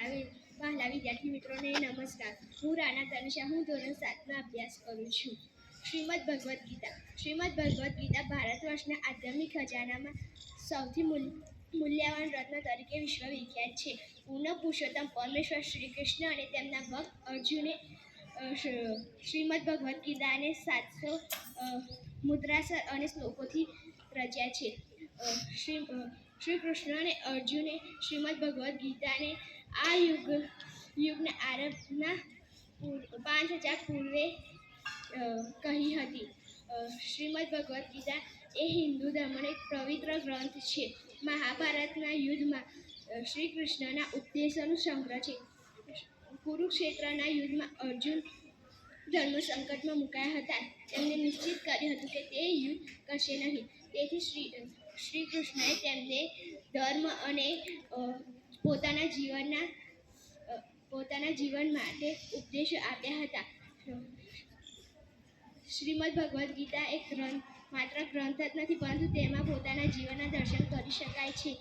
વહાલા વિદ્યાર્થી મિત્રોને નમસ્કાર. હું રાણા તનિષા. હું ધોરણ 7માં અભ્યાસ કરું છું. શ્રીમદ ભગવદ્ ગીતા. શ્રીમદ ભગવદ્ ગીતા ભારત વર્ષના આધ્યાત્મિક ખજાનામાં સૌથી મૂલ્યવાન રત્ન તરીકે વિશ્વવિખ્યાત છે. પૂર્ણ પુરુષોત્તમ પરમેશ્વર શ્રી કૃષ્ણ અને તેમના ભક્ત અર્જુને શ્રીમદ ભગવદ્ ગીતાને 700 મુદ્રાસર અને શ્લોકોથી રચ્યા છે. શ્રી કૃષ્ણ અને અર્જુને શ્રીમદ ભગવદ્ ગીતાને આ યુગના આરંભના 5000 પૂર્વે કહી હતી. શ્રીમદ ભગવદ્ ગીતા એ હિન્દુ ધર્મનો એક પવિત્ર ગ્રંથ છે. મહાભારતના યુદ્ધમાં શ્રી કૃષ્ણના ઉપદેશોનો સંગ્રહ છે. કુરુક્ષેત્રના યુદ્ધમાં અર્જુન ધર્મ સંકટમાં મુકાયા હતા. તેમણે નિશ્ચિત કર્યું હતું કે તે યુદ્ધ કરશે નહીં. તેથી શ્રી કૃષ્ણએ તેમને ધર્મ અને પોતાના જીવન માટે ઉપદેશો આપ્યા હતા. શ્રીમદ ભગવદ્ ગીતા એક માત્ર ગ્રંથ જ નથી, પરંતુ તેમાં પોતાના જીવનના દર્શન કરી શકાય છે.